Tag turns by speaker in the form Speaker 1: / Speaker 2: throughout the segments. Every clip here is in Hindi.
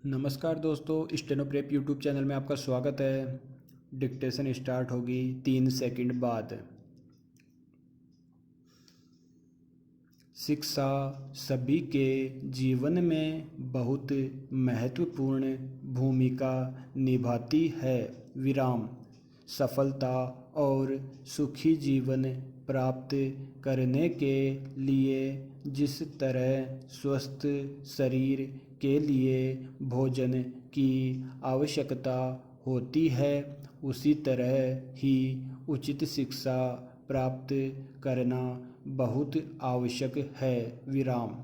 Speaker 1: नमस्कार दोस्तों, स्टेनो प्रेप यूट्यूब चैनल में आपका स्वागत है। डिक्टेशन स्टार्ट होगी 3 सेकंड बाद। शिक्षा सभी के जीवन में बहुत महत्वपूर्ण भूमिका निभाती है। विराम। सफलता और सुखी जीवन प्राप्त करने के लिए जिस तरह स्वस्थ शरीर के लिए भोजन की आवश्यकता होती है, उसी तरह ही उचित शिक्षा प्राप्त करना बहुत आवश्यक है। विराम।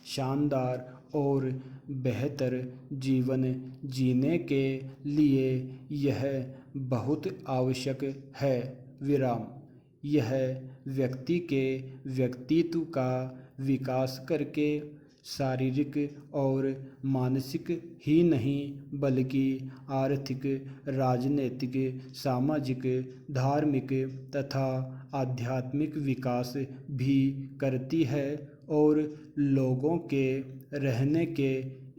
Speaker 1: शानदार और बेहतर जीवन जीने के लिए यह बहुत आवश्यक है। विराम। यह व्यक्ति के व्यक्तित्व का विकास करके शारीरिक और मानसिक ही नहीं बल्कि आर्थिक, राजनीतिक, सामाजिक, धार्मिक तथा आध्यात्मिक विकास भी करती है और लोगों के रहने के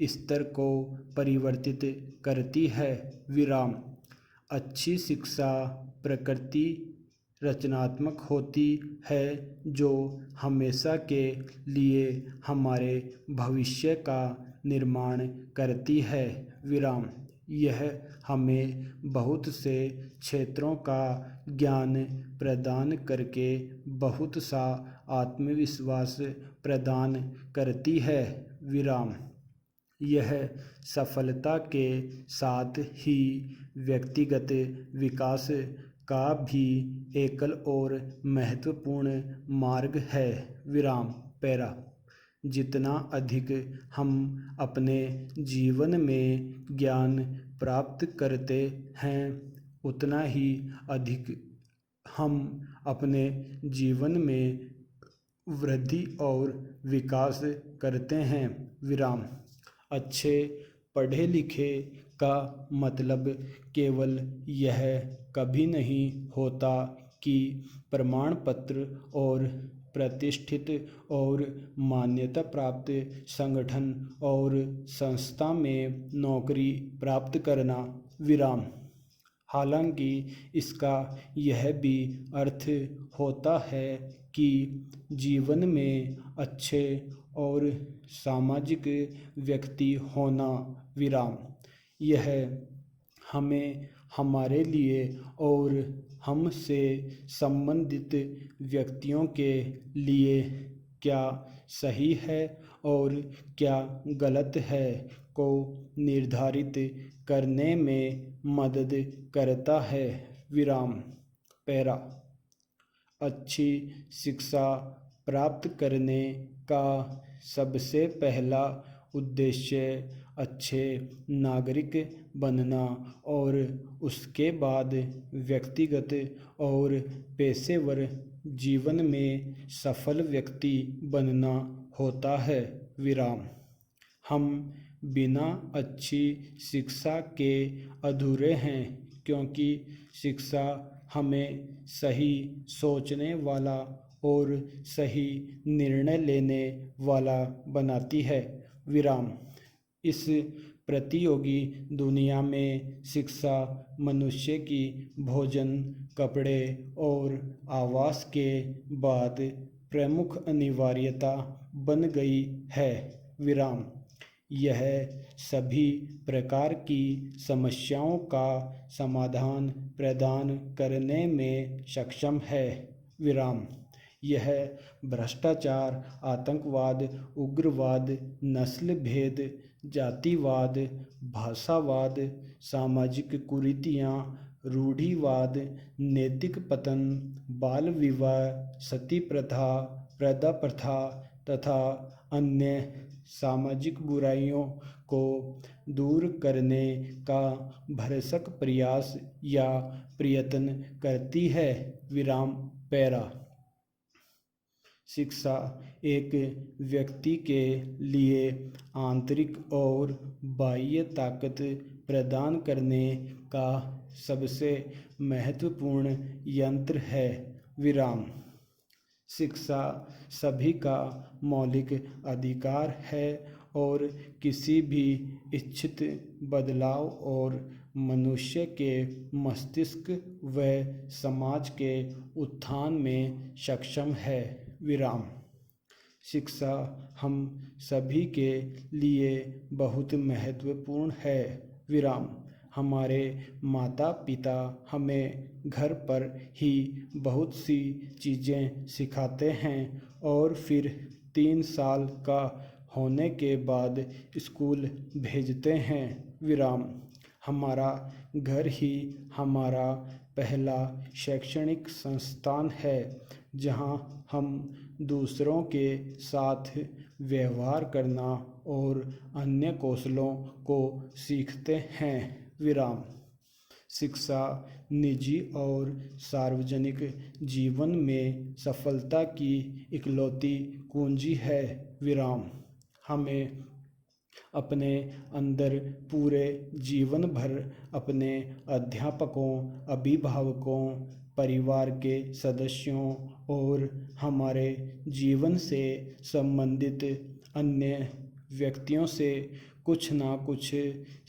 Speaker 1: स्तर को परिवर्तित करती है। विराम। अच्छी शिक्षा प्रकृति रचनात्मक होती है जो हमेशा के लिए हमारे भविष्य का निर्माण करती है। विराम। यह हमें बहुत से क्षेत्रों का ज्ञान प्रदान करके बहुत सा आत्मविश्वास प्रदान करती है। विराम। यह सफलता के साथ ही व्यक्तिगत विकास का भी एकल और महत्वपूर्ण मार्ग है। विराम। पैरा। जितना अधिक हम अपने जीवन में ज्ञान प्राप्त करते हैं, उतना ही अधिक हम अपने जीवन में वृद्धि और विकास करते हैं। विराम। अच्छे पढ़े लिखे का मतलब केवल यह कभी नहीं होता कि प्रमाण पत्र और प्रतिष्ठित और मान्यता प्राप्त संगठन और संस्था में नौकरी प्राप्त करना। विराम। हालांकि इसका यह भी अर्थ होता है कि जीवन में अच्छे और सामाजिक व्यक्ति होना। विराम। यह हमें हमारे लिए और हमसे संबंधित व्यक्तियों के लिए क्या सही है और क्या गलत है को निर्धारित करने में मदद करता है। विराम। पैरा। अच्छी शिक्षा प्राप्त करने का सबसे पहला उद्देश्य अच्छे नागरिक बनना और उसके बाद व्यक्तिगत और पेशेवर जीवन में सफल व्यक्ति बनना होता है। विराम। हम बिना अच्छी शिक्षा के अधूरे हैं, क्योंकि शिक्षा हमें सही सोचने वाला और सही निर्णय लेने वाला बनाती है। विराम। इस प्रतियोगी दुनिया में शिक्षा मनुष्य की भोजन, कपड़े और आवास के बाद प्रमुख अनिवार्यता बन गई है। विराम। यह सभी प्रकार की समस्याओं का समाधान प्रदान करने में सक्षम है। विराम। यह भ्रष्टाचार, आतंकवाद, उग्रवाद, नस्ल भेद, जातिवाद, भाषावाद, सामाजिक कुरीतियाँ, रूढ़िवाद, नैतिक पतन, बाल विवाह, सती प्रथा, प्रदा प्रथा तथा अन्य सामाजिक बुराइयों को दूर करने का भरसक प्रयास या प्रयत्न करती है। विराम। पैरा। शिक्षा एक व्यक्ति के लिए आंतरिक और बाह्य ताकत प्रदान करने का सबसे महत्वपूर्ण यंत्र है। विराम। शिक्षा सभी का मौलिक अधिकार है और किसी भी इच्छित बदलाव और मनुष्य के मस्तिष्क व समाज के उत्थान में सक्षम है। विराम। शिक्षा हम सभी के लिए बहुत महत्वपूर्ण है। विराम। हमारे माता पिता हमें घर पर ही बहुत सी चीज़ें सिखाते हैं और फिर 3 साल का होने के बाद स्कूल भेजते हैं। विराम। हमारा घर ही हमारा पहला शैक्षणिक संस्थान है जहां हम दूसरों के साथ व्यवहार करना और अन्य कौशलों को सीखते हैं। विराम। शिक्षा निजी और सार्वजनिक जीवन में सफलता की इकलौती कुंजी है। विराम। हमें अपने अंदर पूरे जीवन भर अपने अध्यापकों, अभिभावकों, परिवार के सदस्यों और हमारे जीवन से संबंधित अन्य व्यक्तियों से कुछ ना कुछ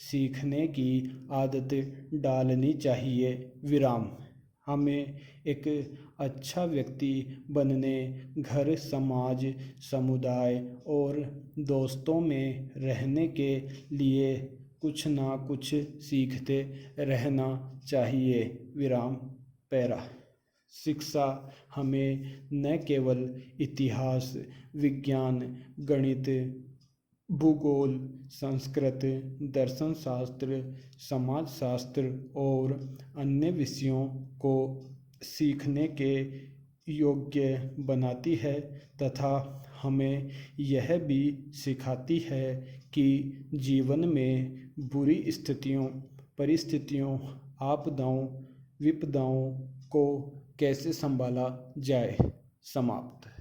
Speaker 1: सीखने की आदत डालनी चाहिए। विराम। हमें एक अच्छा व्यक्ति बनने घर, समाज, समुदाय और दोस्तों में रहने के लिए कुछ ना कुछ सीखते रहना चाहिए। विराम। पैरा। शिक्षा हमें न केवल इतिहास, विज्ञान, गणित, भूगोल, संस्कृत, दर्शन शास्त्र, समाजशास्त्र और अन्य विषयों को सीखने के योग्य बनाती है तथा हमें यह भी सिखाती है कि जीवन में बुरी परिस्थितियों, आपदाओं, विपदाओं को कैसे संभाला जाए। समाप्त।